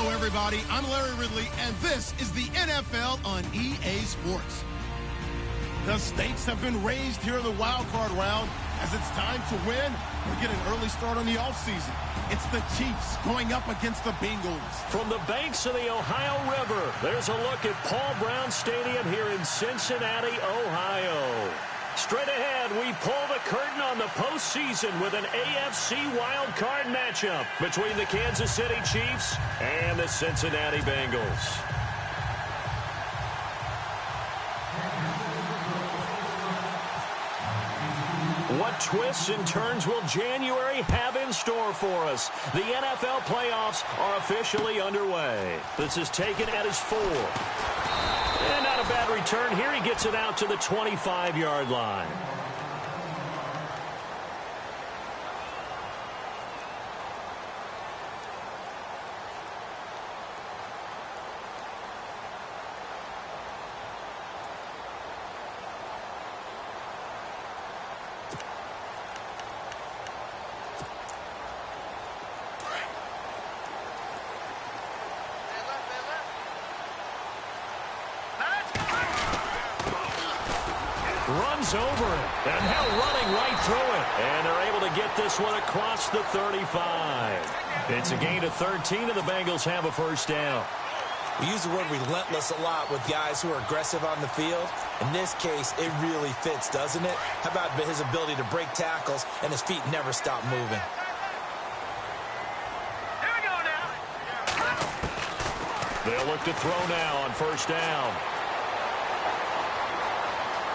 Hello, everybody. I'm Larry Ridley, and this is the NFL on EA Sports. The stakes have been raised here in the wild card round as it's time to win or get an early start on the offseason. It's the Chiefs going up against the Bengals. From the banks of the Ohio River, there's a look at Paul Brown Stadium here in Cincinnati, Ohio. Straight ahead, we pull the curtain on the postseason with an AFC wildcard matchup between the Kansas City Chiefs and the Cincinnati Bengals. What twists and turns will January have in store for us? The NFL playoffs are officially underway. This is taken at his 4. And not a bad return here. He gets it out to the 25-yard line. Runs over it, and now running right through it. And they're able to get this one across the 35. It's a gain of 13, and the Bengals have a first down. We use the word relentless a lot with guys who are aggressive on the field. In this case, it really fits, doesn't it? How about his ability to break tackles and his feet never stop moving? Here we go now. They'll look to throw now on first down.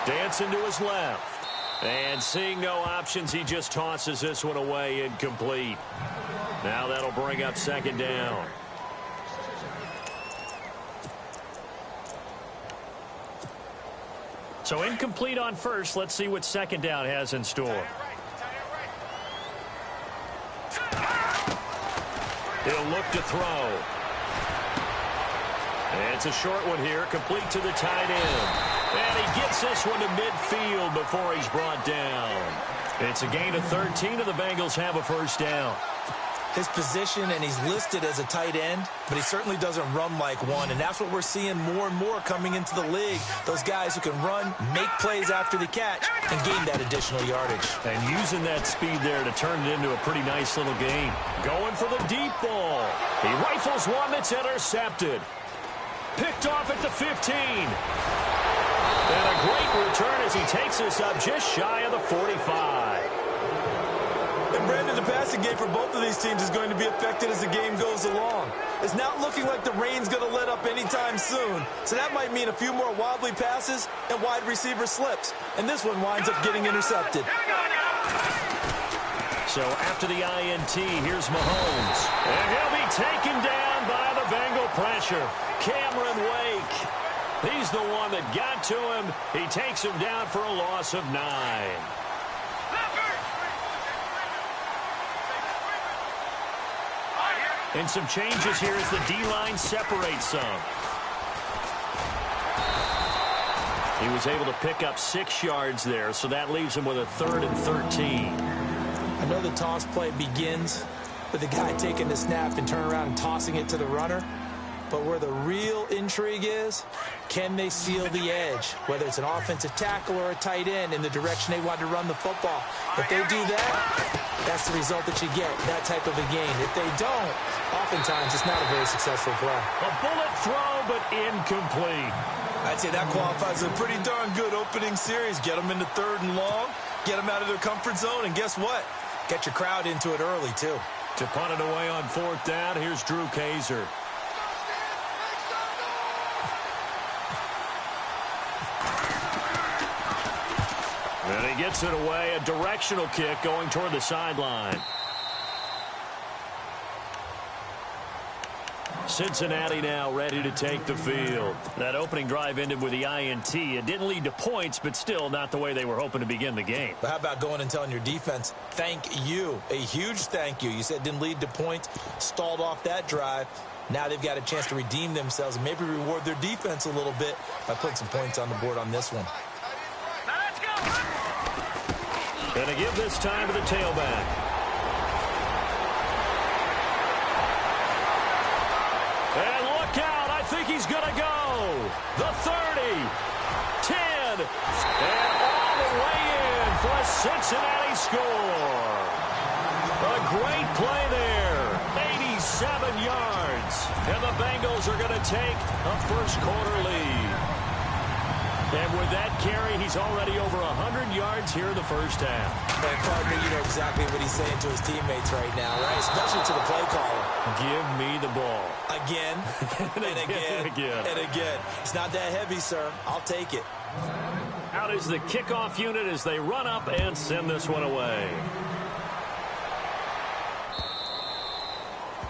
Dancing to his left. And seeing no options, he just tosses this one away, incomplete. Now that'll bring up second down. So incomplete on first. Let's see what second down has in store. He'll look to throw. And it's a short one here, complete to the tight end. And he gets this one to midfield before he's brought down. It's a gain of 13, and the Bengals have a first down. His position, and he's listed as a tight end, but he certainly doesn't run like one, and that's what we're seeing more and more coming into the league. Those guys who can run, make plays after the catch, and gain that additional yardage. And using that speed there to turn it into a pretty nice little game. Going for the deep ball. He rifles one that's intercepted. Picked off at the 15. And a great return as he takes this up just shy of the 45. And Brandon, the passing game for both of these teams is going to be affected as the game goes along. It's not looking like the rain's going to let up anytime soon. So that might mean a few more wobbly passes and wide receiver slips. And this one winds up getting intercepted. So after the INT, here's Mahomes. And he'll be taken down by the Bengal pressure. Cameron Wake. He's the one that got to him. He takes him down for a loss of 9. And some changes here as the D-line separates some. He was able to pick up 6 yards there, so that leaves him with a 3rd and 13. I know the toss play begins with the guy taking the snap and turn around and tossing it to the runner. But where the real intrigue is, can they seal the edge, whether it's an offensive tackle or a tight end in the direction they want to run the football? If they do that, that's the result that you get, that type of a gain. If they don't, oftentimes it's not a very successful play. A bullet throw, but incomplete. I'd say that qualifies as a pretty darn good opening series. Get them into 3rd and long, get them out of their comfort zone, and guess what? Get your crowd into it early, too. To punt it away on 4th down, here's Drew Kaiser. And he gets it away, a directional kick going toward the sideline. Cincinnati now ready to take the field. That opening drive ended with the INT. It didn't lead to points, but still not the way they were hoping to begin the game. But how about going and telling your defense, thank you, a huge thank you. You said it didn't lead to points, stalled off that drive. Now they've got a chance to redeem themselves and maybe reward their defense a little bit by putting some points on the board on this one. And to give this time to the tailback. Cincinnati score. A great play there. 87 yards. And the Bengals are going to take a first-quarter lead. And with that carry, he's already over 100 yards here in the first half. And partner, you know exactly what he's saying to his teammates right now, right? Especially to the play caller. Give me the ball. Again, and again, and again. It's not that heavy, sir. I'll take it. Out is the kickoff unit as they run up and send this one away.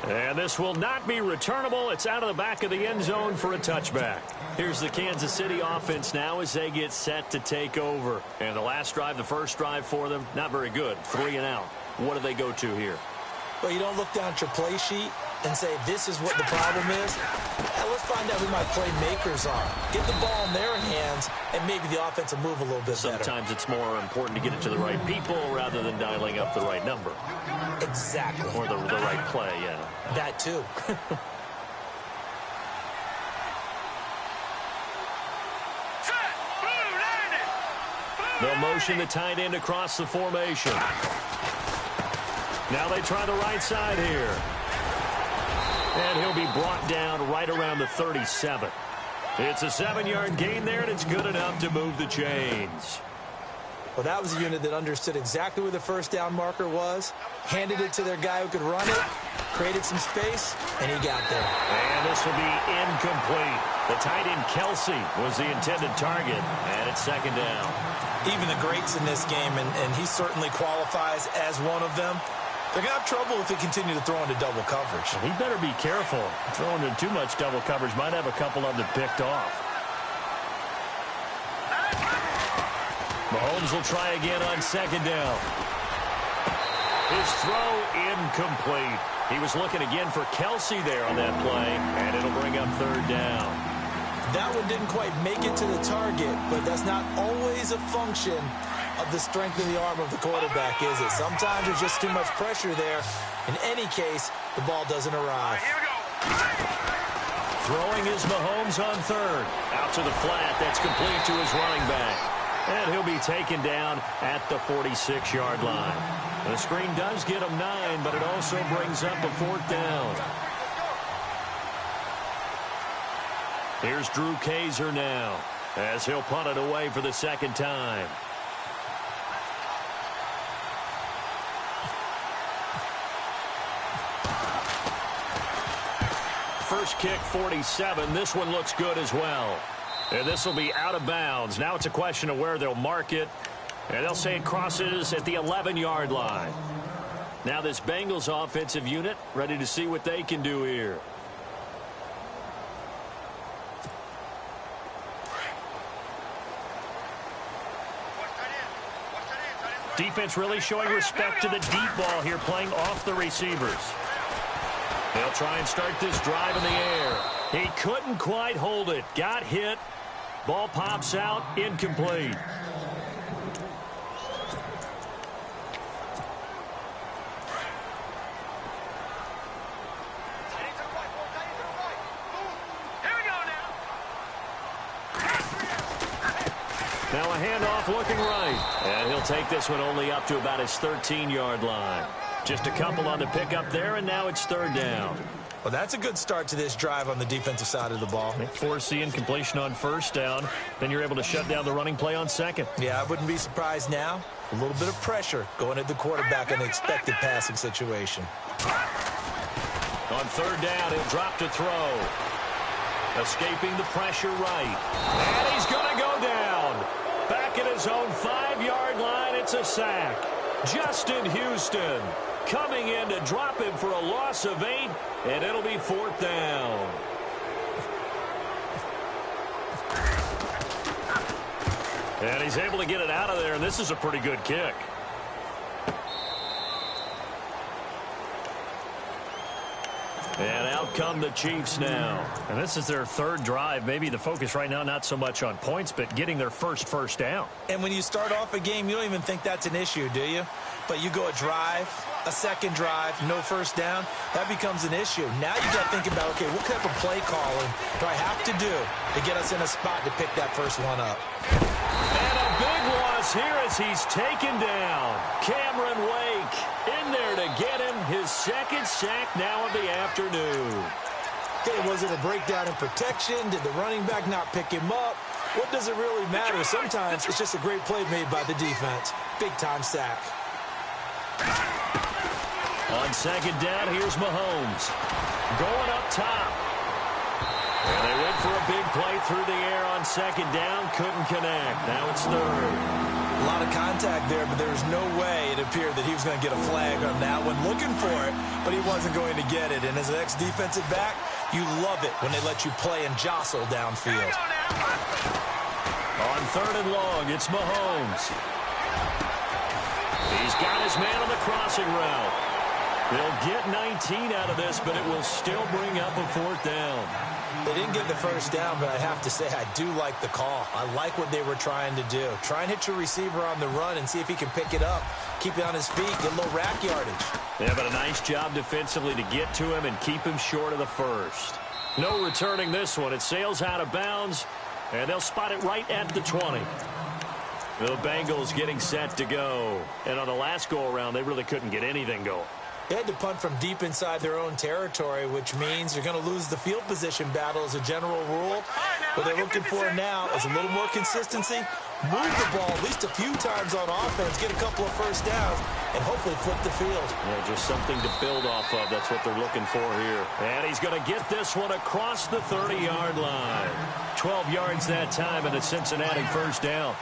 And this will not be returnable. It's out of the back of the end zone for a touchback. Here's the Kansas City offense now as they get set to take over. And the last drive, the first drive for them, not very good. 3 and out. What do they go to here? Well, you don't look down at your play sheet and say, this is what the problem is. Let's find out who my playmakers are. Get the ball in their hands, and maybe the offense will move a little bit better. Sometimes it's more important to get it to the right people rather than dialing up the right number. Exactly. Or the right play, yeah. That too. They'll motion the tight end across the formation. Now they try the right side here. And he'll be brought down right around the 37. It's a 7-yard gain there, and it's good enough to move the chains. Well, that was a unit that understood exactly where the first down marker was, handed it to their guy who could run it, created some space, and he got there. And this will be incomplete. The tight end Kelsey was the intended target, and it's second down. Even the greats in this game, and he certainly qualifies as one of them, they're going to have trouble if they continue to throw into double coverage. He better be careful. Throwing into too much double coverage might have a couple of them picked off. Mahomes will try again on second down. His throw incomplete. He was looking again for Kelsey there on that play, and it'll bring up third down. That one didn't quite make it to the target, but that's not always a function of the strength of the arm of the quarterback, is it? Sometimes there's just too much pressure there. In any case, the ball doesn't arrive. Throwing is Mahomes on third. Out to the flat. That's complete to his running back. And he'll be taken down at the 46-yard line. The screen does get him 9, but it also brings up a fourth down. Here's Drew Kaiser now as he'll punt it away for the second time. First kick, 47. This one looks good as well. And this will be out of bounds. Now it's a question of where they'll mark it. And they'll say it crosses at the 11-yard line. Now this Bengals offensive unit ready to see what they can do here. Defense really showing respect to the deep ball here, playing off the receivers. They'll try and start this drive in the air. He couldn't quite hold it. Got hit. Ball pops out. Incomplete. Now a handoff looking right. And he'll take this one only up to about his 13-yard line. Just a couple on the pickup there, and now it's third down. Well, that's a good start to this drive on the defensive side of the ball. They force the incompletion on first down. Then you're able to shut down the running play on second. Yeah, I wouldn't be surprised now. A little bit of pressure going at the quarterback in an expected passing situation. On third down, he'll drop to throw. Escaping the pressure right. And he's going to go down. Back at his own 5-yard line, it's a sack. Justin Houston coming in to drop him for a loss of 8, and it'll be fourth down. And he's able to get it out of there, and this is a pretty good kick. And out come the Chiefs now. And this is their third drive. Maybe the focus right now not so much on points, but getting their first down. And when you start off a game, you don't even think that's an issue, do you? But you go a drive, a second drive, no first down, that becomes an issue. Now you got to think about, okay, what type of play calling do I have to do to get us in a spot to pick that first one up? And a big loss is here as he's taken down. Cameron Wake in there to get him his second sack now of the afternoon. Okay, was it a breakdown in protection? Did the running back not pick him up? What does it really matter? Sometimes it's just a great play made by the defense. Big-time sack. On second down, here's Mahomes. Going up top. And they went for a big play through the air on second down. Couldn't connect. Now it's third. A lot of contact there, but there was no way it appeared that he was going to get a flag on that one. Looking for it, but he wasn't going to get it. And as an ex-defensive back, you love it when they let you play and jostle downfield. On third and long, it's Mahomes. He's got his man on the crossing route. They'll get 19 out of this, but it will still bring up a fourth down. They didn't get the first down, but I have to say I do like the call. I like what they were trying to do. Try and hit your receiver on the run and see if he can pick it up. Keep it on his feet, get a little rack yardage. Yeah, but a nice job defensively to get to him and keep him short of the first. No returning this one. It sails out of bounds, and they'll spot it right at the 20. The Bengals getting set to go. And on the last go-around, they really couldn't get anything going. They had to punt from deep inside their own territory, which means you're going to lose the field position battle as a general rule. What they're looking for now is a little more consistency, move the ball at least a few times on offense, get a couple of first downs, and hopefully flip the field. Yeah, just something to build off of. That's what they're looking for here. And he's going to get this one across the 30-yard line. 12 yards that time, and a Cincinnati first down.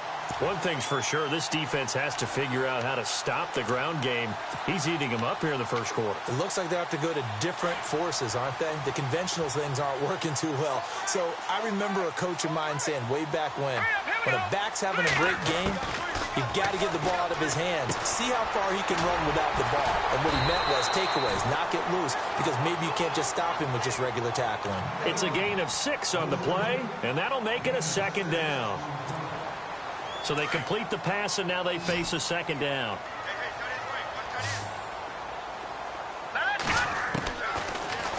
One thing's for sure, this defense has to figure out how to stop the ground game. He's eating them up here in the first quarter. It looks like they have to go to different forces, aren't they? The conventional things aren't working too well. So I remember a coach of mine saying way back when a back's having a great game, you've got to get the ball out of his hands. See how far he can run without the ball. And what he meant was takeaways, knock it loose, because maybe you can't just stop him with just regular tackling. It's a gain of 6 on the play, and that'll make it a second down. So they complete the pass, and now they face a second down.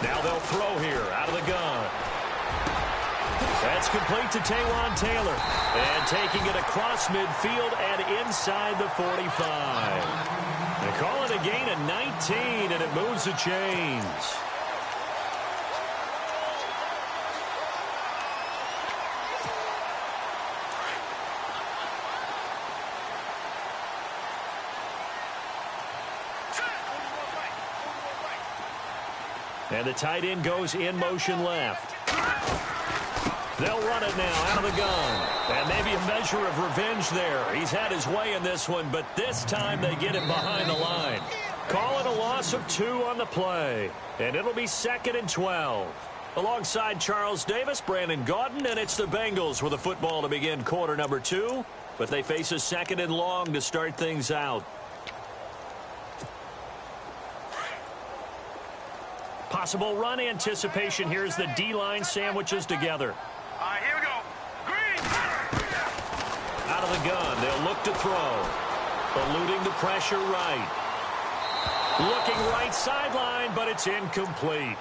Now they'll throw here out of the gun. That's complete to Taywan Taylor. And taking it across midfield and inside the 45. They call it a gain of 19, and it moves the chains. And the tight end goes in motion left. They'll run it now out of the gun. And maybe a measure of revenge there. He's had his way in this one, but this time they get him behind the line. Call it a loss of 2 on the play. And it'll be 2nd and 12. Alongside Charles Davis, Brandon Gaudin, and it's the Bengals with a football to begin quarter number 2. But they face a 2nd and long to start things out. Possible run anticipation here as the D-line sandwiches together. Here we go. Green. Out of the gun, they'll look to throw. Eluding the pressure right. Looking right sideline, but it's incomplete.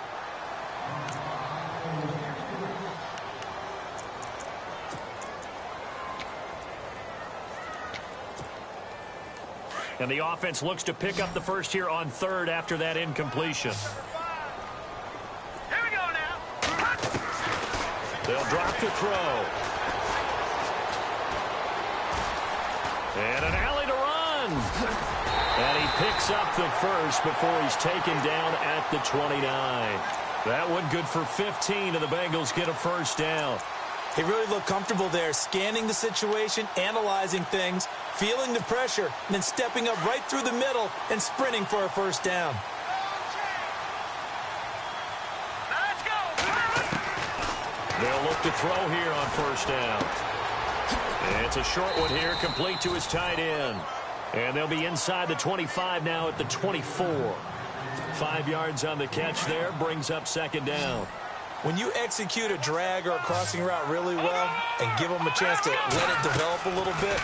And the offense looks to pick up the first here on 3rd after that incompletion. They'll drop the throw. And an alley to run. And he picks up the first before he's taken down at the 29. That one good for 15, and the Bengals get a first down. He really looked comfortable there, scanning the situation, analyzing things, feeling the pressure, and then stepping up right through the middle and sprinting for a first down. They'll look to throw here on first down. And it's a short one here, complete to his tight end. And they'll be inside the 25 now at the 24. 5 yards on the catch there, brings up 2nd down. When you execute a drag or a crossing route really well and give them a chance to let it develop a little bit,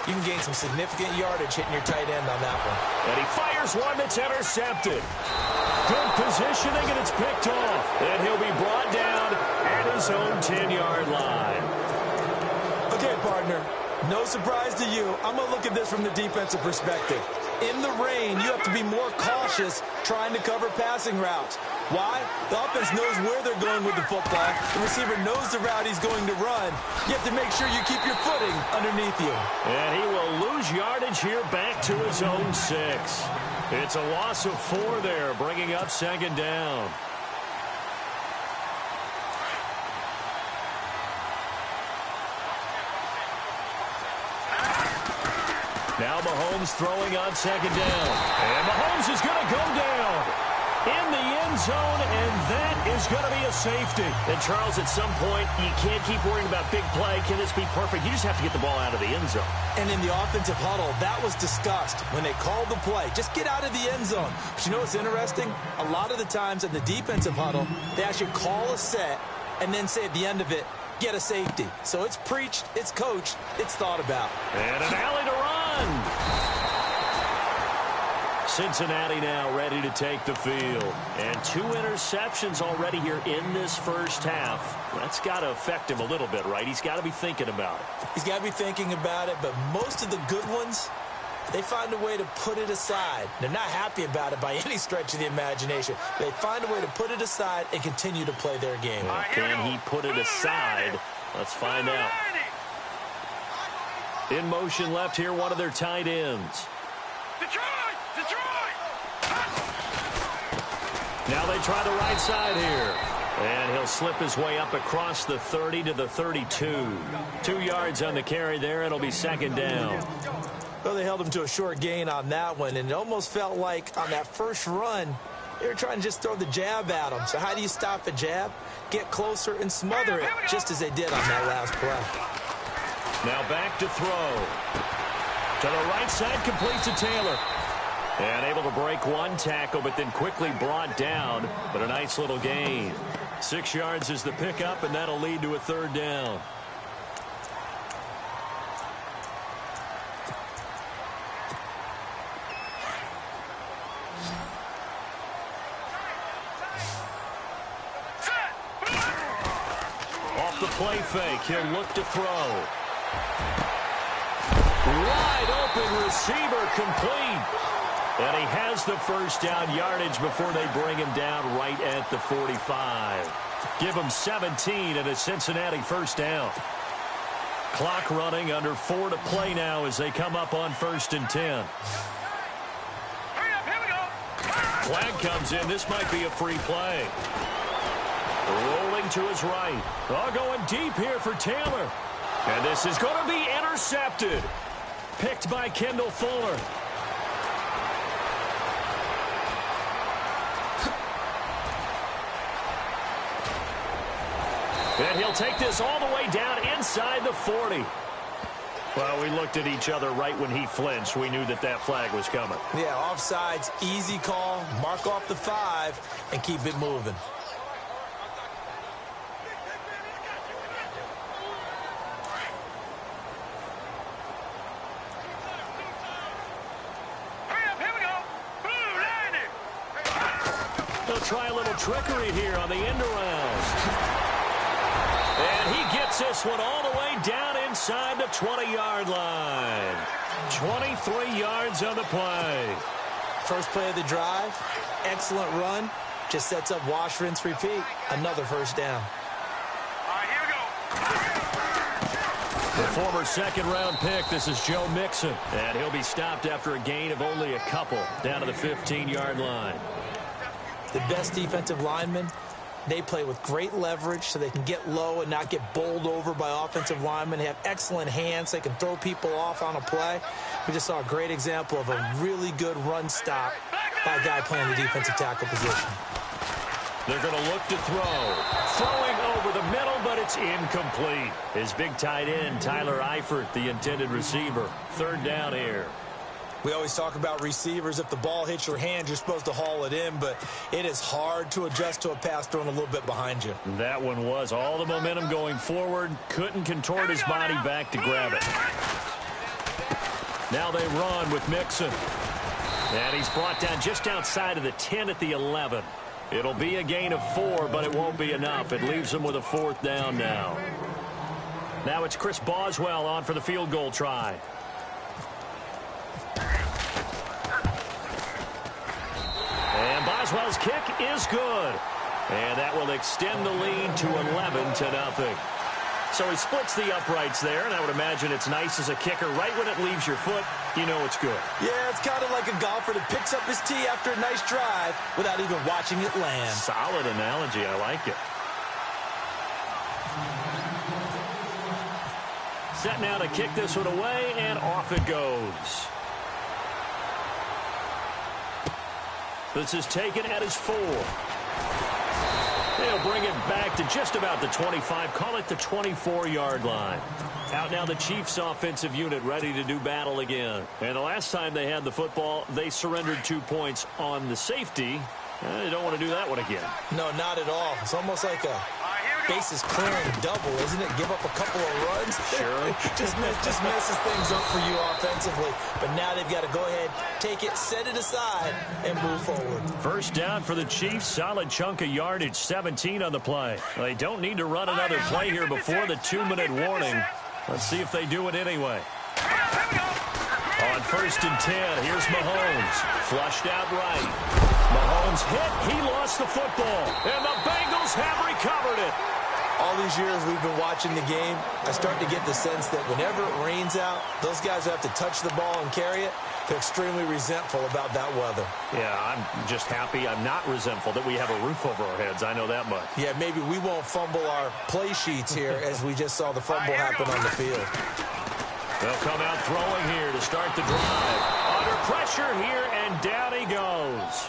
you can gain some significant yardage hitting your tight end on that one. And he fires one that's intercepted. Good positioning, and it's picked off. And he'll be brought down at his own 10-yard line. Okay, partner, No surprise to you. I'm going to look at this from the defensive perspective. In the rain, you have to be more cautious trying to cover passing routes. Why? The offense knows where they're going with the football. The receiver knows the route he's going to run. You have to make sure you keep your footing underneath you. And he will lose yardage here back to his own 6. It's a loss of 4 there, bringing up 2nd down. Now Mahomes throwing on 2nd down. And Mahomes is going to go down in the end zone, and that is going to be a safety. And, Charles, at some point, you can't keep worrying about big play. Can this be perfect? You just have to get the ball out of the end zone. And in the offensive huddle, that was discussed when they called the play. Just get out of the end zone. But you know what's interesting? A lot of the times in the defensive huddle, they actually call a set and then say at the end of it, get a safety. So it's preached, it's coached, it's thought about. And an alley to run. Cincinnati now ready to take the field. And 2 interceptions already here in this first half. That's got to affect him a little bit, right? He's got to be thinking about it. He's got to be thinking about it, but most of the good ones, they find a way to put it aside. They're not happy about it by any stretch of the imagination. They find a way to put it aside and continue to play their game. Can he put it aside? Let's find out. In motion left here, one of their tight ends. Detroit! Now they try the right side here. And he'll slip his way up across the 30 to the 32. 2 yards on the carry there. It'll be 2nd down. Well, they held him to a short gain on that one, and it almost felt like on that first run, they were trying to just throw the jab at him. So how do you stop a jab? Get closer and smother it, just as they did on that last play. Now back to throw. To the right side, complete to Taylor. And able to break one tackle, but then quickly brought down. But a nice little gain. 6 yards is the pickup, and that'll lead to a 3rd down. Off the play fake, he'll look to throw. Wide open receiver, complete. And he has the first down yardage before they bring him down right at the 45. Give him 17 and a Cincinnati first down. Clock running, under 4 to play now as they come up on 1st and 10. Hurry up, here we go. Flag comes in. This might be a free play. Rolling to his right. Oh, going deep here for Taylor. And this is going to be intercepted. Picked by Kendall Fuller. And he'll take this all the way down inside the 40. Well, we looked at each other right when he flinched. We knew that that flag was coming. Yeah, offsides, easy call. Mark off the 5 and keep it moving. Hurry up, here we go. Blue, landing. They'll try a little trickery here on the end around. And he gets this one all the way down inside the 20-yard line. 23 yards on the play. First play of the drive, excellent run. Just sets up wash, rinse, repeat. Another first down. All right, here we go. The former second-round pick, this is Joe Mixon. And he'll be stopped after a gain of only a couple down to the 15-yard line. The best defensive linemen, they play with great leverage so they can get low and not get bowled over by offensive linemen. They have excellent hands. They can throw people off on a play. We just saw a great example of a really good run stop by a guy playing the defensive tackle position. They're going to look to throw. Throwing over the middle, but it's incomplete. His big tight end, Tyler Eifert, the intended receiver. 3rd down here. We always talk about receivers. If the ball hits your hand, you're supposed to haul it in, but it is hard to adjust to a pass thrown a little bit behind you. That one was all the momentum going forward. Couldn't contort his body back to grab it. Now they run with Mixon. And he's brought down just outside of the 10 at the 11. It'll be a gain of 4, but it won't be enough. It leaves him with a 4th down now. Now it's Chris Boswell on for the field goal try. And Boswell's kick is good. And that will extend the lead to 11-0. So he splits the uprights there, and I would imagine it's nice as a kicker. Right when it leaves your foot, you know it's good. Yeah, it's kind of like a golfer that picks up his tee after a nice drive without even watching it land. Solid analogy. I like it. Set now to kick this one away, and off it goes. This is taken at his 4. They'll bring it back to just about the 25, call it the 24-yard line. Out now the Chiefs offensive unit ready to do battle again. And the last time they had the football, they surrendered 2 points on the safety. They don't want to do that one again. No, not at all. It's almost like a bases clearing double, isn't it? Give up a couple of runs. Sure. just messes things up for you offensively. But now they've got to go ahead, take it, set it aside, and move forward. First down for the Chiefs. Solid chunk of yardage, 17 on the play. They don't need to run another play here before the 2-minute warning. Let's see if they do it anyway. On 1st and 10, here's Mahomes. Flushed out right. Mahomes hit. He lost the football. And the Bengals have recovered it. All these years we've been watching the game, I start to get the sense that whenever it rains out, those guys who have to touch the ball and carry it, they're extremely resentful about that weather. Yeah, I'm just happy I'm not resentful that we have a roof over our heads. I know that much. Yeah, maybe we won't fumble our play sheets here as we just saw the fumble happen on the field. They'll come out throwing here to start the drive. Under pressure here, and down he goes.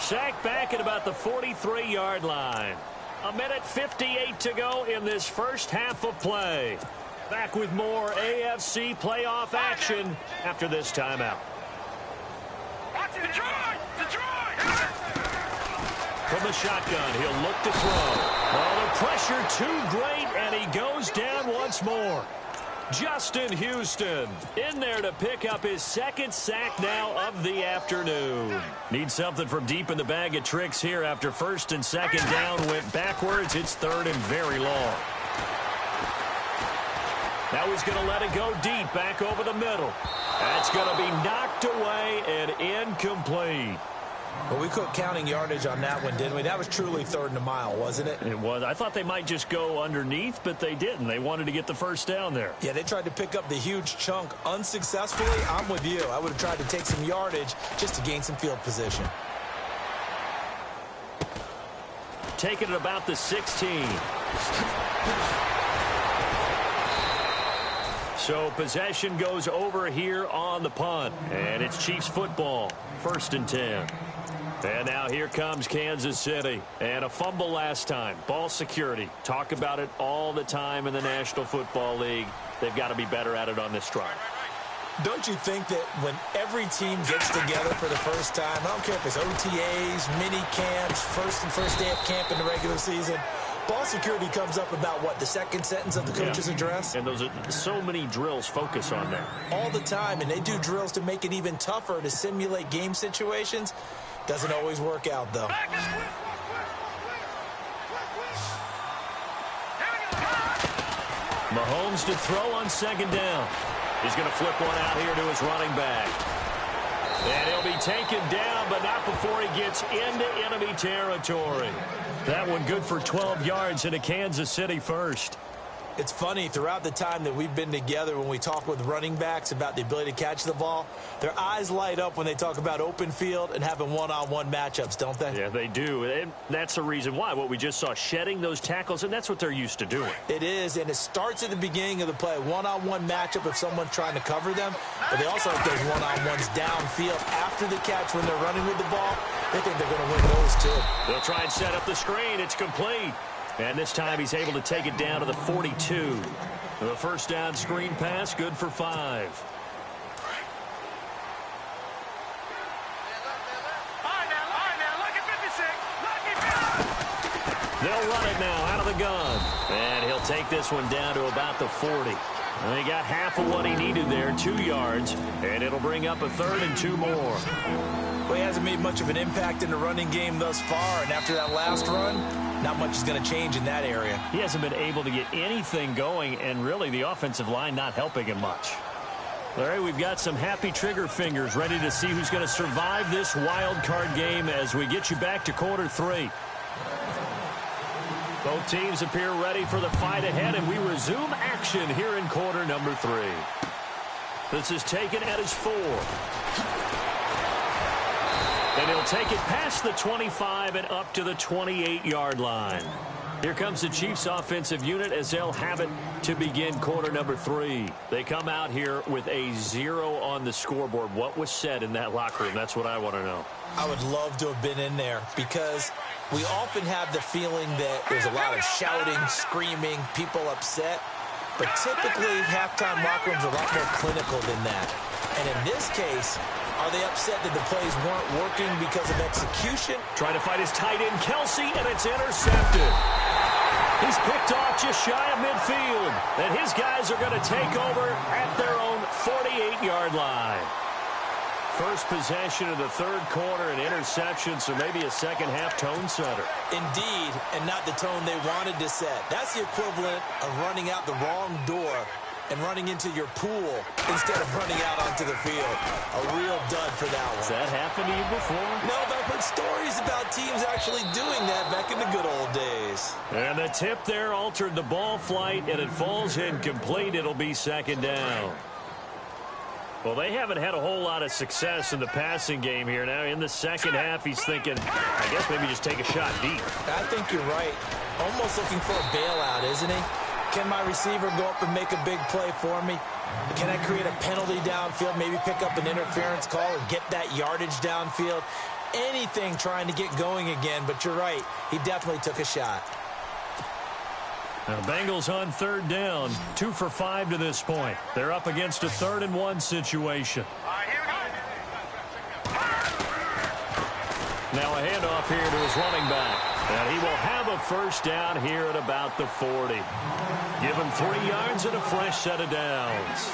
Sacked back at about the 43-yard line. 1:58 to go in this first half of play. Back with more AFC playoff action after this timeout. From the shotgun, he'll look to throw. Oh, the pressure too great, and he goes down once more. Justin Houston in there to pick up his 2nd sack now of the afternoon. Needs something from deep in the bag of tricks here after 1st and 2nd down went backwards. It's 3rd and very long. Now he's going to let it go deep back over the middle. That's going to be knocked away and incomplete. Well, we quit counting yardage on that one, didn't we? That was truly 3rd and a mile, wasn't it? It was. I thought they might just go underneath, but they didn't. They wanted to get the first down there. Yeah, they tried to pick up the huge chunk unsuccessfully. I'm with you. I would have tried to take some yardage just to gain some field position. Taking it about the 16. So possession goes over here on the punt. And it's Chiefs football. 1st and 10. And now here comes Kansas City. And a fumble last time. Ball security. Talk about it all the time in the National Football League. They've got to be better at it on this drive. Don't you think that when every team gets together for the first time, I don't care if it's OTAs, mini camps, first day of camp in the regular season, ball security comes up about, what, the 2nd sentence of the coach's address? And those are so many drills focus on that. All the time, and they do drills to make it even tougher to simulate game situations. Doesn't always work out, though. Mahomes to throw on 2nd down. He's going to flip one out here to his running back. And he'll be taken down, but not before he gets into enemy territory. That one good for 12 yards into Kansas City first. It's funny, throughout the time that we've been together, when we talk with running backs about the ability to catch the ball, their eyes light up when they talk about open field and having one-on-one matchups, don't they? Yeah, they do. And that's the reason why. What we just saw, shedding those tackles, and that's what they're used to doing. It is, and it starts at the beginning of the play. One-on-one matchup if someone's trying to cover them, but they also have those one-on-ones downfield after the catch when they're running with the ball. They think they're going to win those, too. They'll try and set up the screen. It's complete. And this time he's able to take it down to the 42. The first down screen pass, good for 5. They'll run it now out of the gun. And he'll take this one down to about the 40. And he got half of what he needed there, 2 yards. And it'll bring up a 3rd and 2 more. Well, he hasn't made much of an impact in the running game thus far. And after that last run, not much is going to change in that area. He hasn't been able to get anything going, and really the offensive line not helping him much. All right, we've got some happy trigger fingers ready to see who's going to survive this wild card game as we get you back to quarter 3. Both teams appear ready for the fight ahead, and we resume action here in quarter number 3. This is taken at his 4. And he'll take it past the 25 and up to the 28-yard line. Here comes the Chiefs offensive unit as they'll have it to begin quarter number 3. They come out here with a 0 on the scoreboard. What was said in that locker room? That's what I want to know. I would love to have been in there because we often have the feeling that there's a lot of shouting, screaming, people upset. But typically, halftime locker rooms are a lot more clinical than that. And in this case, are they upset that the plays weren't working because of execution? Trying to fight his tight end, Kelsey, and it's intercepted. He's picked off just shy of midfield. And his guys are going to take over at their own 48-yard line. First possession of the third quarter, an interception, so maybe a second-half tone setter. Indeed, and not the tone they wanted to set. That's the equivalent of running out the wrong door and running into your pool instead of running out onto the field. A real dud for that one. Has that happened to you before? No, but I've heard stories about teams actually doing that back in the good old days. And the tip there altered the ball flight, and it falls incomplete. It'll be second down. Well, they haven't had a whole lot of success in the passing game here. Now, in the second half, he's thinking, I guess maybe just take a shot deep. I think you're right. Almost looking for a bailout, isn't he? Can my receiver go up and make a big play for me? Can I create a penalty downfield, maybe pick up an interference call and get that yardage downfield? Anything trying to get going again, but you're right. He definitely took a shot. Now, Bengals on third down, 2 for 5 to this point. They're up against a 3rd and 1 situation. Now a handoff here to his running back. And he will have a first down here at about the 40. Give him 3 yards and a fresh set of downs.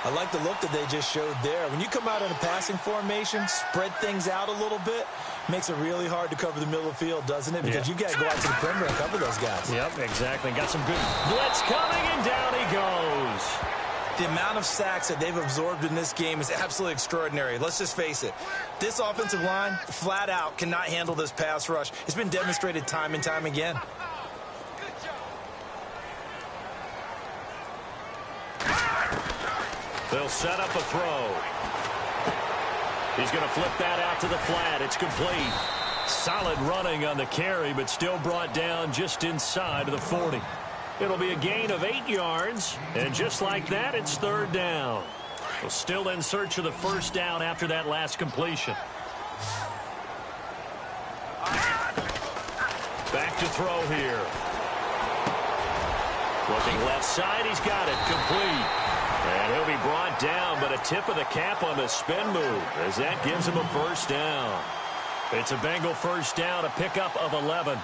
I like the look that they just showed there. When you come out in a passing formation, spread things out a little bit, makes it really hard to cover the middle of the field, doesn't it? Because you got to go out to the perimeter and cover those guys. Yep, exactly. Got some good blitz coming, and down he goes. The amount of sacks that they've absorbed in this game is absolutely extraordinary. Let's just face it. This offensive line, flat out, cannot handle this pass rush. It's been demonstrated time and time again. They'll set up a throw. He's going to flip that out to the flat. It's complete. Solid running on the carry, but still brought down just inside of the 40. It'll be a gain of 8 yards, and just like that, it's third down. Well, still in search of the first down after that last completion. Back to throw here. Looking left side, he's got it, complete. And he'll be brought down, but a tip of the cap on the spin move as that gives him a first down. It's a Bengal first down, a pickup of 11.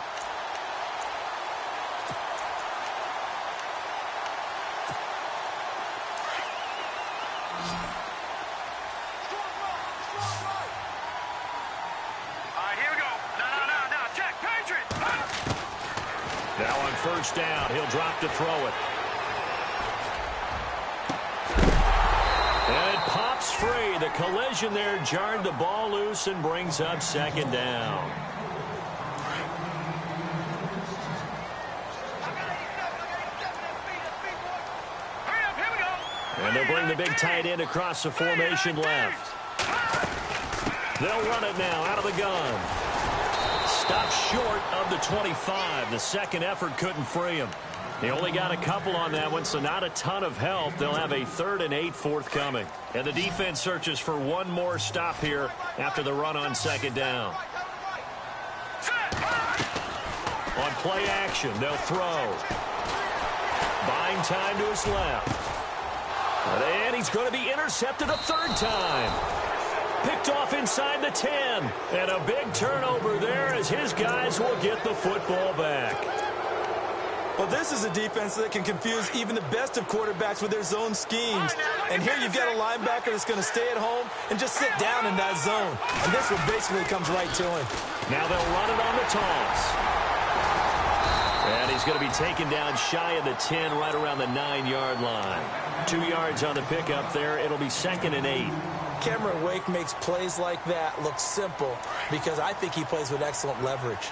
Now on first down, he'll drop to throw it. And it pops free. The collision there jarred the ball loose and brings up second down. And they'll bring the big tight end across the formation left. They'll run it now out of the gun. Stopped short of the 25. The second effort couldn't free him. He only got a couple on that one, so not a ton of help. They'll have a 3rd and 8 forthcoming. And the defense searches for one more stop here after the run on second down. On play action, they'll throw. Buying time to his left. And he's going to be intercepted a 3rd time. Picked off inside the 10. And a big turnover there as his guys will get the football back. Well, this is a defense that can confuse even the best of quarterbacks with their zone schemes. And here you've got a linebacker that's going to stay at home and just sit down in that zone. And this one basically comes right to him. Now they'll run it on the toss. is going to be taken down shy of the 10, right around the 9-yard line. 2 yards on the pickup there. It'll be 2nd and 8. Cameron Wake makes plays like that look simple because I think he plays with excellent leverage.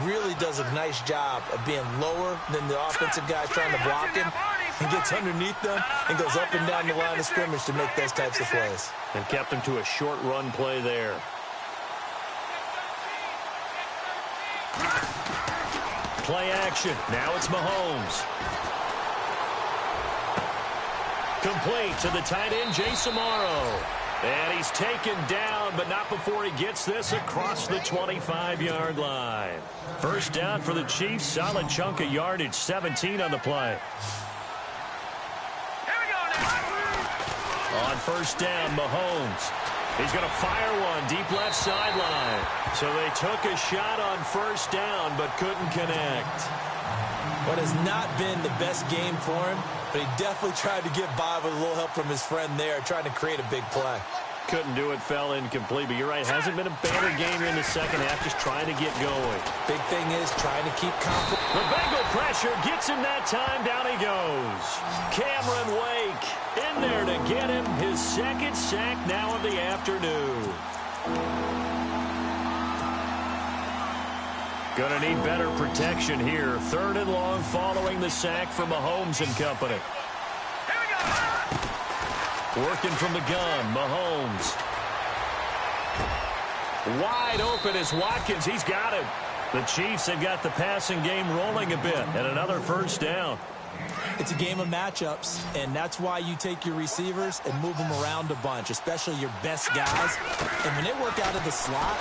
Really does a nice job of being lower than the offensive guys trying to block him, and gets underneath them and goes up and down the line of scrimmage to make those types of plays. And kept him to a short run play there. Play action. Now it's Mahomes. Complete to the tight end, Jason Morrow. And he's taken down, but not before he gets this across the 25-yard line. First down for the Chiefs. Solid chunk of yardage, 17 on the play. On first down, Mahomes. He's going to fire one deep left sideline. So they took a shot on first down, but couldn't connect. What has not been the best game for him, but he definitely tried to get by with a little help from his friend there, trying to create a big play. Couldn't do it, fell incomplete, but you're right, hasn't been a banner game here in the second half, just trying to get going. Big thing is trying to keep confident. The Bengal pressure gets him that time, down he goes. Cameron Wake in there to get him his 2nd sack now of the afternoon. Going to need better protection here. 3rd and long following the sack from Mahomes and company. Working from the gun, Mahomes. Wide open is Watkins. He's got him. The Chiefs have got the passing game rolling a bit, and another first down. It's a game of matchups, and that's why you take your receivers and move them around a bunch, especially your best guys. And when they work out of the slot,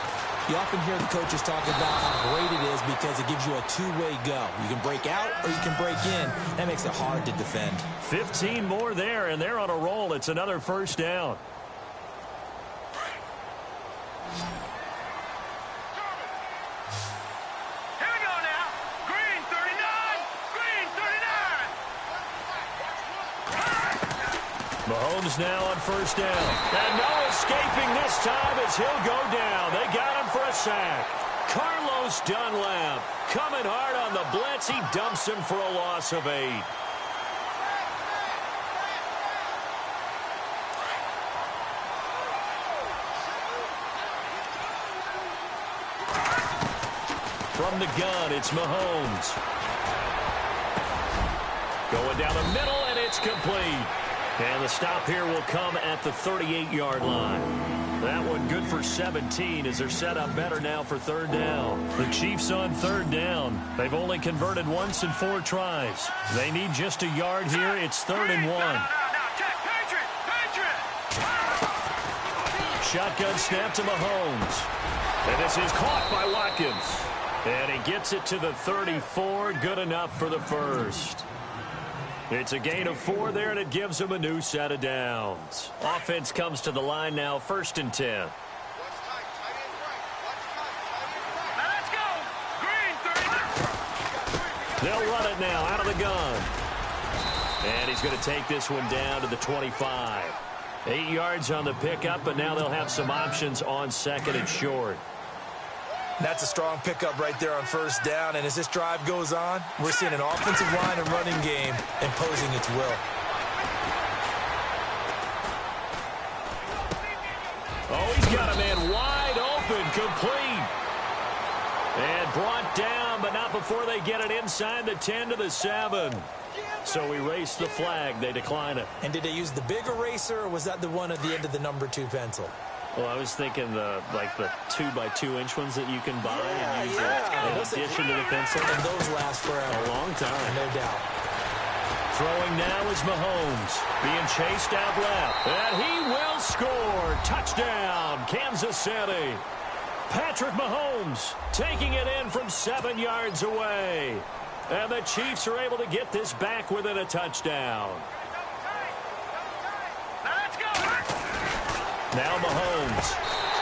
you often hear the coaches talk about how great it is because it gives you a two-way go. You can break out or you can break in. That makes it hard to defend. 15 more there, and they're on a roll. It's another first down. Here we go now. Green 39. Green 39. Mahomes now on first down. And no escaping this time as he'll go down. They got him for a sack. Carlos Dunlap coming hard on the blitz. He dumps him for a loss of 8. From the gun, it's Mahomes. Going down the middle, and it's complete. And the stop here will come at the 38-yard line. That one good for 17 as they're set up better now for 3rd down. The Chiefs on 3rd down. They've only converted once in 4 tries. They need just a yard here. It's 3rd and 1. Shotgun snap to Mahomes. And this is caught by Watkins. And he gets it to the 34. Good enough for the first. It's a gain of 4 there, and it gives him a new set of downs. Offense comes to the line now, 1st and 10. Let's go. Green 39. They'll run it now out of the gun. And he's going to take this one down to the 25. 8 yards on the pickup, but now they'll have some options on 2nd and short. That's a strong pickup right there on first down. And as this drive goes on, we're seeing an offensive line and running game imposing its will. Oh, he's got a man wide open, complete. And brought down, but not before they get it inside the 10 to the 7. So erase the flag. They decline it. And did they use the big eraser, or was that the one at the end of the number 2 pencil? Well, I was thinking the 2x2-inch ones that you can buy and use in addition to the pencil. And those last forever. A long time. No doubt. Throwing now is Mahomes. Being chased out left. And he will score. Touchdown, Kansas City. Patrick Mahomes taking it in from 7 yards away. And the Chiefs are able to get this back within a touchdown. Now Mahomes.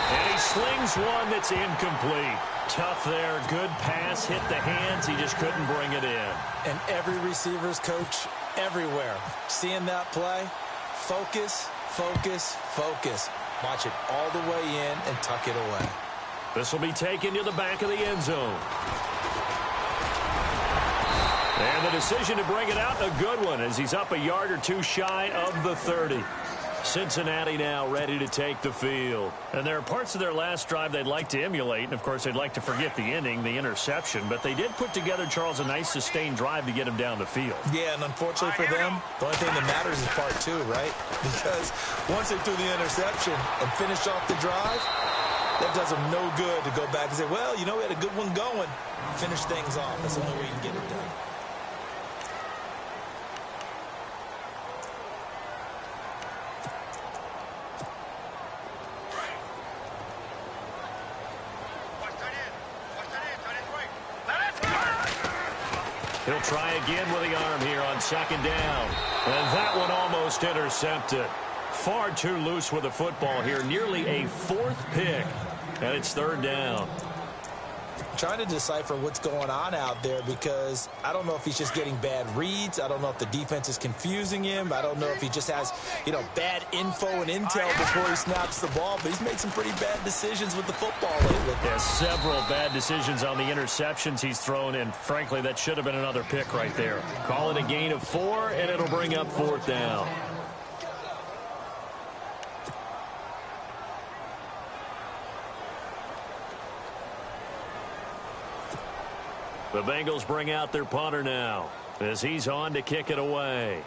And he slings one that's incomplete. Tough there. Good pass. Hit the hands. He just couldn't bring it in. And every receiver's coach everywhere, seeing that play, focus, focus, focus. Watch it all the way in and tuck it away. This will be taken to the back of the end zone. And the decision to bring it out, a good one, as he's up a yard or two shy of the 30. Cincinnati now ready to take the field. And there are parts of their last drive they'd like to emulate. And, of course, they'd like to forget the inning, the interception. But they did put together, Charles, a nice sustained drive to get him down the field. Yeah, and unfortunately for them, the only thing that matters is part two, right? Because once they threw the interception and finished off the drive, that does them no good to go back and say, well, you know, we had a good one going. Finish things off. That's the only way you can get it done. He'll try again with the arm here on second down. And that one almost intercepted. Far too loose with the football here. Nearly a fourth pick. And it's third down. I'm trying to decipher what's going on out there because I don't know if he's just getting bad reads. I don't know if the defense is confusing him. I don't know if he just has, bad info and intel before he snaps the ball. But he's made some pretty bad decisions with the football lately. Yeah, several bad decisions on the interceptions he's thrown, and frankly, that should have been another pick right there. Call it a gain of 4, and it'll bring up fourth down. The Bengals bring out their punter now as he's on to kick it away.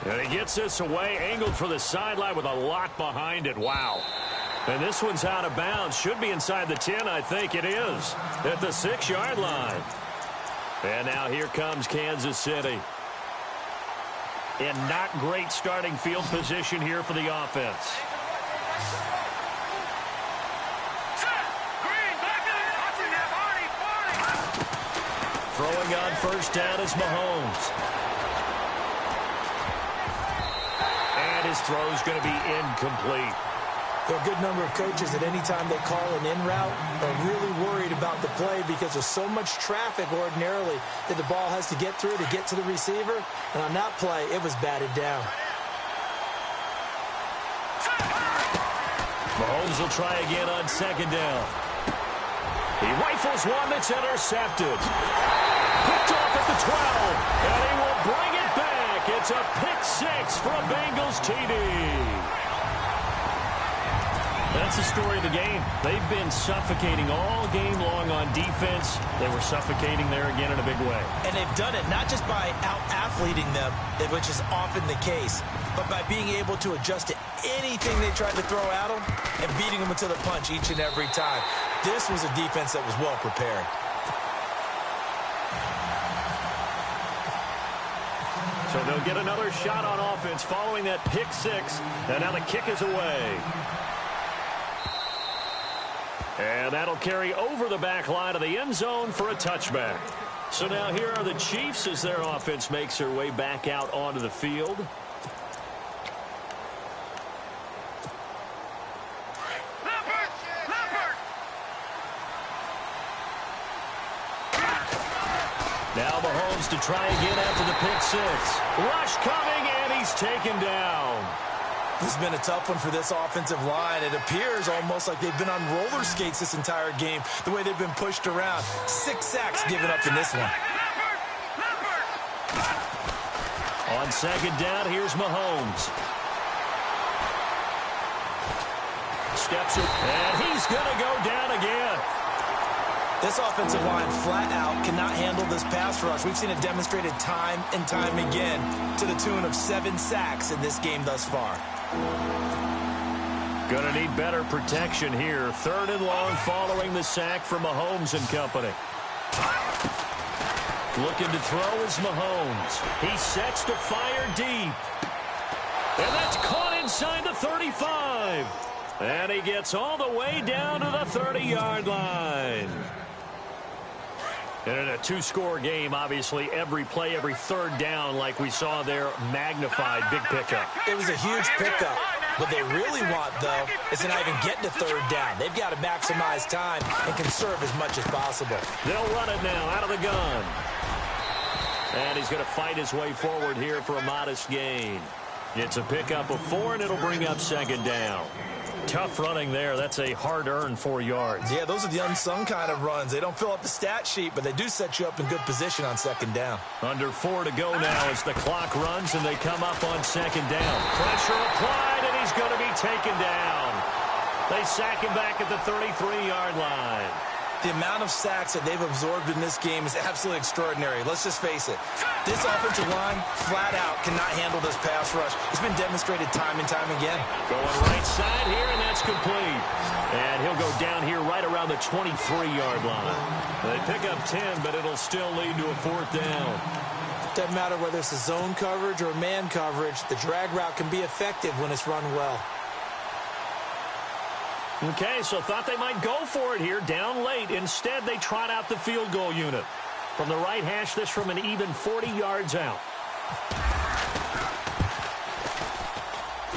And he gets this away, angled for the sideline with a lock behind it. Wow. And this one's out of bounds. Should be inside the 10, I think it is, at the 6-yard line. And now here comes Kansas City. In not great starting field position here for the offense. Throwing on first down is Mahomes. And his throw is going to be incomplete. There are a good number of coaches that any time they call an in route are really worried about the play because there's so much traffic ordinarily that the ball has to get through to get to the receiver. And on that play, it was batted down. Mahomes will try again on second down. He rifles one that's intercepted. Picked off at the 12, and he will bring it back. It's a pick 6 for a Bengals TD. That's the story of the game. They've been suffocating all game long on defense. They were suffocating there again in a big way. And they've done it not just by out-athleting them, which is often the case, but by being able to adjust to anything they tried to throw at them and beating them to the punch each and every time. This was a defense that was well prepared. So they'll get another shot on offense following that pick 6. And now the kick is away. And that'll carry over the back line of the end zone for a touchback. So now here are the Chiefs as their offense makes their way back out onto the field. Now Mahomes to try again after the pick 6. Rush coming, and he's taken down. This has been a tough one for this offensive line. It appears almost like they've been on roller skates this entire game, the way they've been pushed around. 6 sacks given up in this one. On second down, here's Mahomes. Steps it, and he's going to go down again. This offensive line flat out cannot handle this pass rush. We've seen it demonstrated time and time again to the tune of 7 sacks in this game thus far. Going to need better protection here. Third and long following the sack from Mahomes and company. Looking to throw is Mahomes. He sets to fire deep. And that's caught inside the 35. And he gets all the way down to the 30-yard line. And in a 2-score game, obviously, every play, every third down, like we saw there, magnified, big pickup. It was a huge pickup. What they really want, though, is to not even get to third down. They've got to maximize time and conserve as much as possible. They'll run it now out of the gun. And he's going to fight his way forward here for a modest gain. It's a pickup of 4, and it'll bring up second down. Tough running there. That's a hard-earned 4 yards. Yeah, those are the unsung kind of runs. They don't fill up the stat sheet, but they do set you up in good position on second down. Under 4 to go now as the clock runs, and they come up on second down. Pressure applied, and he's going to be taken down. They sack him back at the 33-yard line. The amount of sacks that they've absorbed in this game is absolutely extraordinary. Let's just face it. This offensive line, flat out, cannot handle this pass rush. It's been demonstrated time and time again. Going right side here, and that's complete. And he'll go down here right around the 23-yard line. They pick up 10, but it'll still lead to a 4th down. Doesn't matter whether it's a zone coverage or man coverage, the drag route can be effective when it's run well. Okay, so thought they might go for it here, down late. Instead, they trot out the field goal unit. From the right hash, this from an even 40 yards out.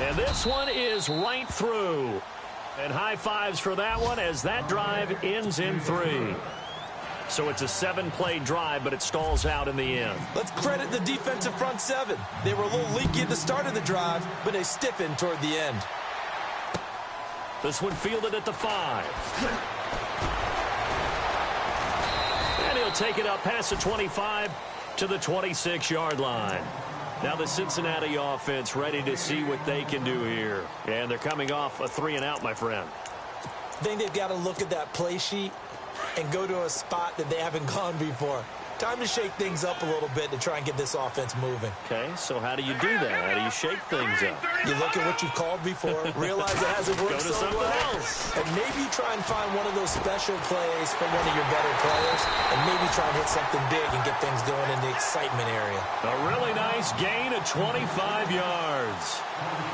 And this one is right through. And high fives for that one as that drive ends in 3. So it's a 7-play drive, but it stalls out in the end. Let's credit the defensive front 7. They were a little leaky at the start of the drive, but they stiffened toward the end. This one fielded at the 5. And he'll take it up past the 25 to the 26-yard line. Now the Cincinnati offense ready to see what they can do here. And they're coming off a 3-and-out, my friend. I think they've got to look at that play sheet and go to a spot that they haven't gone before. Time to shake things up a little bit to try and get this offense moving. Okay, so how do you do that? How do you shake things up? You look at what you've called before, realize it hasn't worked Go to so something well, else. and maybe try and find one of those special plays from one of your better players, and maybe try and hit something big and get things going in the excitement area. A really nice gain of 25 yards.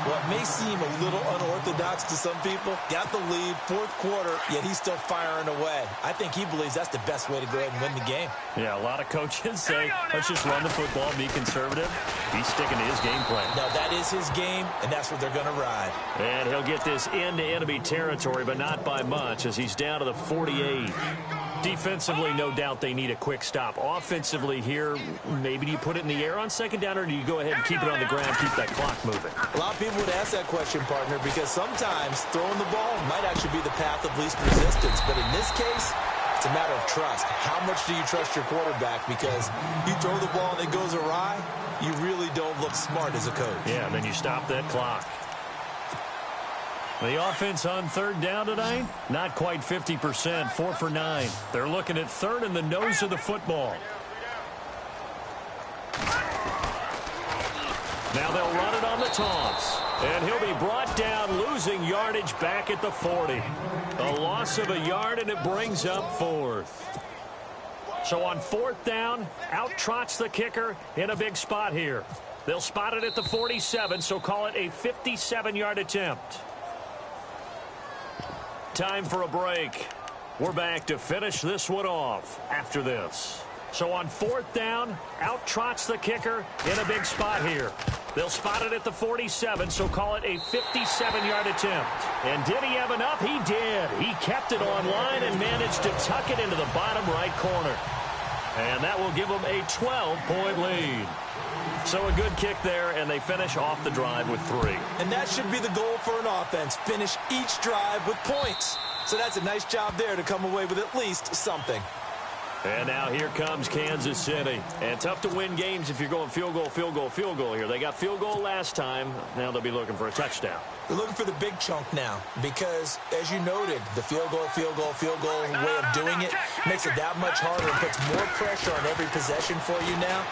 What may seem a little unorthodox to some people, got the lead, 4th quarter, yet he's still firing away. I think he believes that's the best way to go ahead and win the game. Yeah, a lot of coaches say, let's just run the football, be conservative. He's sticking to his game plan. No, that is his game, and that's what they're going to ride. And he'll get this into enemy territory, but not by much as he's down to the 48. Defensively, no doubt they need a quick stop. Offensively here, maybe do you put it in the air on second down, or do you go ahead and keep it on the ground, keep that clock moving? A lot of people would ask that question, partner, because sometimes throwing the ball might actually be the path of least resistance. But in this case, it's a matter of trust. How much do you trust your quarterback? Because you throw the ball and it goes awry, you really don't look smart as a coach. Yeah, and then you stop that clock. The offense on 3rd down tonight, not quite 50%, 4 for 9. They're looking at 3rd in the nose of the football. Now they'll run it on the toss. And he'll be brought down, losing yardage back at the 40. A loss of a yard, and it brings up 4th. So on 4th down, out trots the kicker in a big spot here. They'll spot it at the 47, so call it a 57-yard attempt. Time for a break. We're back to finish this one off after this. So on 4th down, out trots the kicker in a big spot here. They'll spot it at the 47, so call it a 57-yard attempt. And did he have enough? He did. He kept it on line and managed to tuck it into the bottom right corner. And that will give them a 12-point lead. So a good kick there, and they finish off the drive with 3. And that should be the goal for an offense, finish each drive with points. So that's a nice job there to come away with at least something. And now here comes Kansas City. And tough to win games if you're going field goal, field goal, field goal here. They got field goal last time. Now they'll be looking for a touchdown. They're looking for the big chunk now because, as you noted, the field goal way of doing it makes it that much harder and puts more pressure on every possession for you now.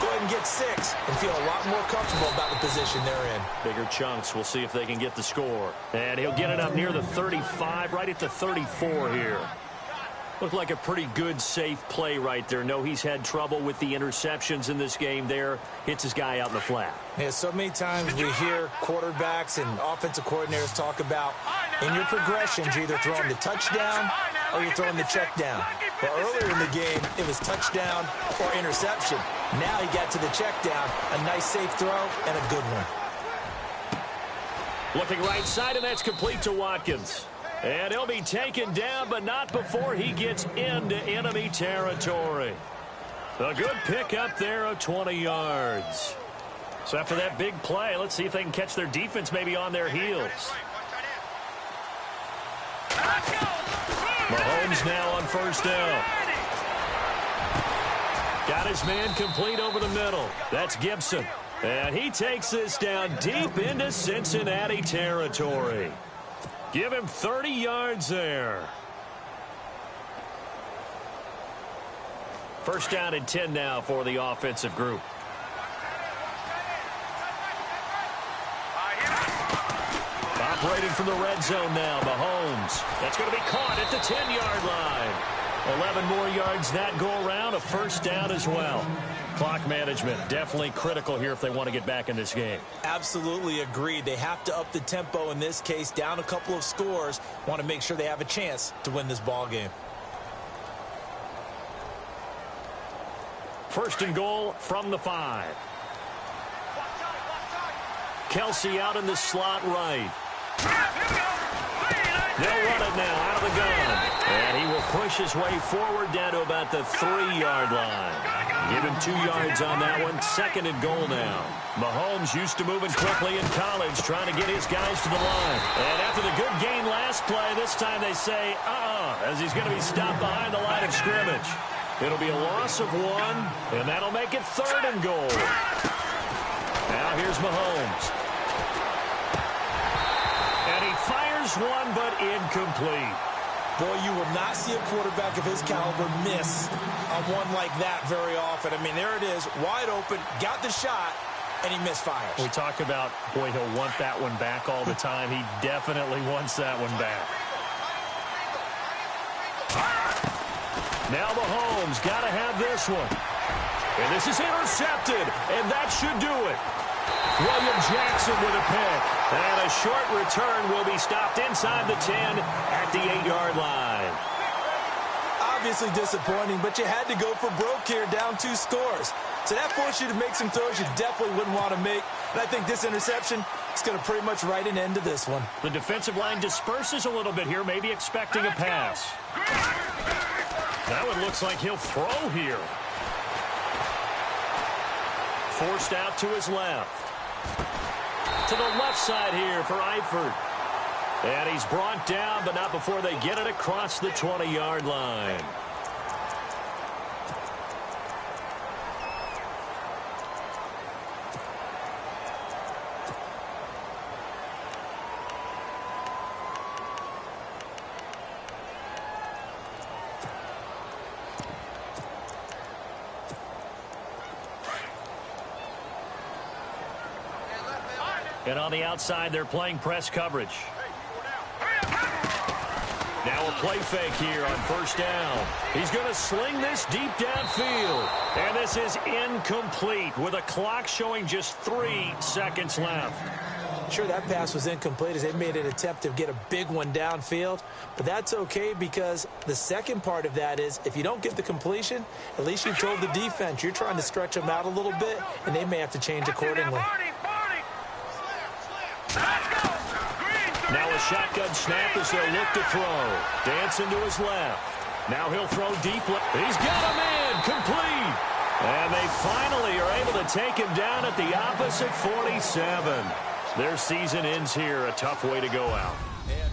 Go ahead and get 6 and feel a lot more comfortable about the position they're in. Bigger chunks. We'll see if they can get the score. And he'll get it up near the 35, right at the 34 here. Looked like a pretty good, safe play right there. No, he's had trouble with the interceptions in this game there. Hits his guy out in the flat. Yeah, so many times we hear quarterbacks and offensive coordinators talk about in your progressions, you're either throwing the touchdown or you're throwing the check down. But earlier in the game, it was touchdown or interception. Now he got to the check down, a nice safe throw, and a good one. Looking right side, and that's complete to Watkins. And he'll be taken down, but not before he gets into enemy territory. A good pickup there of 20 yards. So after that big play, let's see if they can catch their defense maybe on their heels. Mahomes now on first down. Got his man complete over the middle. That's Gibson. And he takes this down deep into Cincinnati territory. Give him 30 yards there. First down and 10 now for the offensive group. Operating from the red zone now, Mahomes. That's going to be caught at the 10-yard line. 11 more yards that go around, a first down as well. Clock management definitely critical here if they want to get back in this game. Absolutely agreed. They have to up the tempo in this case, down a couple of scores. Want to make sure they have a chance to win this ball game. First and goal from the 5. Kelsey out in the slot right. They'll run it now out of the gun. And he will push his way forward down to about the 3-yard line. Give him 2 yards on that one. Second and goal now. Mahomes used to moving quickly in college, trying to get his guys to the line. And after the good gain last play, this time they say, as he's going to be stopped behind the line of scrimmage. It'll be a loss of 1, and that'll make it third and goal. Now here's Mahomes. And he fires one, but incomplete. Boy, you will not see a quarterback of his caliber miss on one like that very often. I mean, there it is, wide open, got the shot, and he misfires. We talk about, boy, he'll want that one back all the time. He definitely wants that one back. Now Mahomes got to have this one. And this is intercepted, and that should do it. William Jackson with a pick. And a short return will be stopped inside the 10 at the 8-yard line. Obviously disappointing, but you had to go for broke here, down 2 scores. So that forced you to make some throws you definitely wouldn't want to make. And I think this interception is going to pretty much write an end to this one. The defensive line disperses a little bit here, maybe expecting a pass. Now it looks like he'll throw here. Forced out to his left. To the left side here for Eifert. And he's brought down, but not before they get it across the 20-yard line. And on the outside, they're playing press coverage. Now a play fake here on first down. He's going to sling this deep downfield. And this is incomplete with a clock showing just 3 seconds left. Sure, that pass was incomplete as they made an attempt to get a big one downfield. But that's okay because the second part of that is if you don't get the completion, at least you told the defense you're trying to stretch them out a little bit, and they may have to change accordingly. Now a shotgun snap as they'll look to throw. Dancing to his left. Now he'll throw deeply. He's got a man complete. And they finally are able to take him down at the opposite 47. Their season ends here. A tough way to go out. Yeah.